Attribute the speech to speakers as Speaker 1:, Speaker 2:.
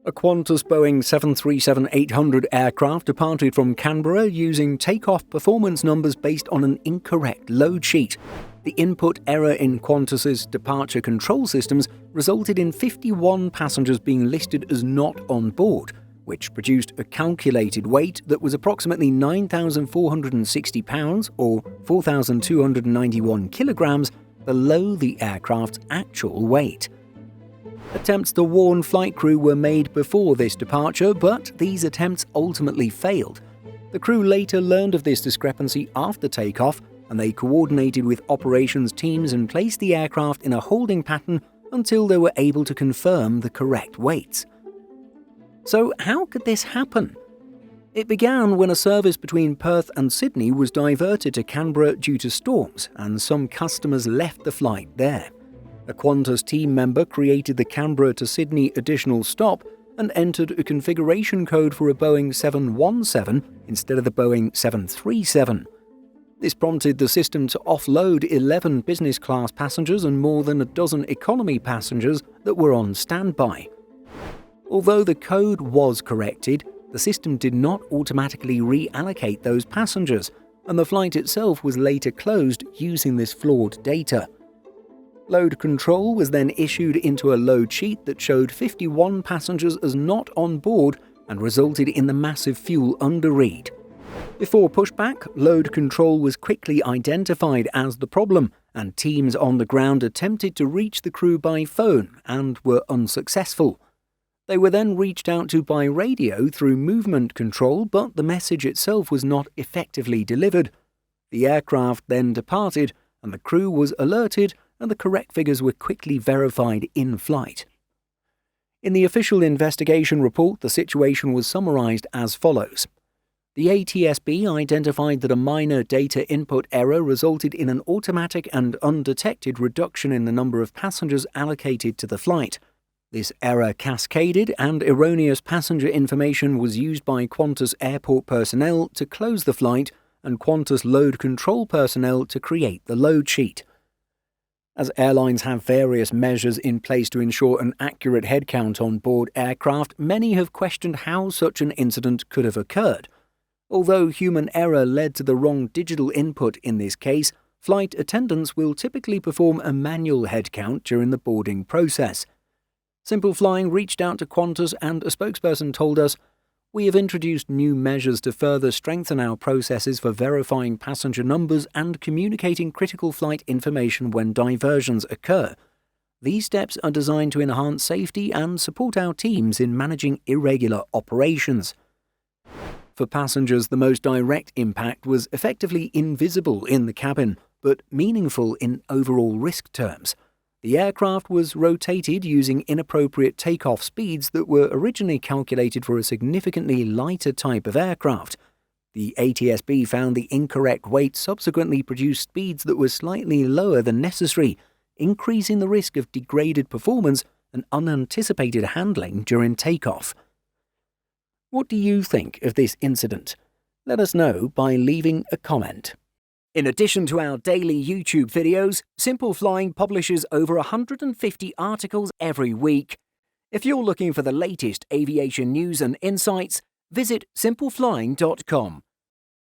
Speaker 1: A Qantas Boeing 737-800 aircraft departed from Canberra using takeoff performance numbers based on an incorrect load sheet. The input error in Qantas's departure control systems resulted in 51 passengers being listed as not on board, which produced a calculated weight that was approximately 9,460 pounds or 4,291 kilograms below the aircraft's actual weight. Attempts to warn flight crew were made before this departure, but these attempts ultimately failed. The crew later learned of this discrepancy after takeoff, and they coordinated with operations teams and placed the aircraft in a holding pattern until they were able to confirm the correct weights. So how could this happen? It began when a service between Perth and Sydney was diverted to Canberra due to storms, and some customers left the flight there. A Qantas team member created the Canberra to Sydney additional stop and entered a configuration code for a Boeing 717 instead of the Boeing 737. This prompted the system to offload 11 business class passengers and more than a dozen economy passengers that were on standby. Although the code was corrected, the system did not automatically reallocate those passengers, and the flight itself was later closed using this flawed data. Load control was then issued into a load sheet that showed 51 passengers as not on board and resulted in the massive fuel underread. Before pushback, load control was quickly identified as the problem, and teams on the ground attempted to reach the crew by phone and were unsuccessful. They were then reached out to by radio through movement control, but the message itself was not effectively delivered. The aircraft then departed, and the crew was alerted, and the correct figures were quickly verified in flight. In the official investigation report, the situation was summarized as follows. The ATSB identified that a minor data input error resulted in an automatic and undetected reduction in the number of passengers allocated to the flight. This error cascaded, and erroneous passenger information was used by Qantas airport personnel to close the flight and Qantas load control personnel to create the load sheet. As airlines have various measures in place to ensure an accurate headcount on board aircraft, many have questioned how such an incident could have occurred. Although human error led to the wrong digital input in this case, flight attendants will typically perform a manual headcount during the boarding process. Simple Flying reached out to Qantas, and a spokesperson told us, "We have introduced new measures to further strengthen our processes for verifying passenger numbers and communicating critical flight information when diversions occur. These steps are designed to enhance safety and support our teams in managing irregular operations." For passengers, the most direct impact was effectively invisible in the cabin, but meaningful in overall risk terms. The aircraft was rotated using inappropriate takeoff speeds that were originally calculated for a significantly lighter type of aircraft. The ATSB found the incorrect weight subsequently produced speeds that were slightly lower than necessary, increasing the risk of degraded performance and unanticipated handling during takeoff. What do you think of this incident? Let us know by leaving a comment. In addition to our daily YouTube videos, Simple Flying publishes over 150 articles every week. If you're looking for the latest aviation news and insights, visit simpleflying.com.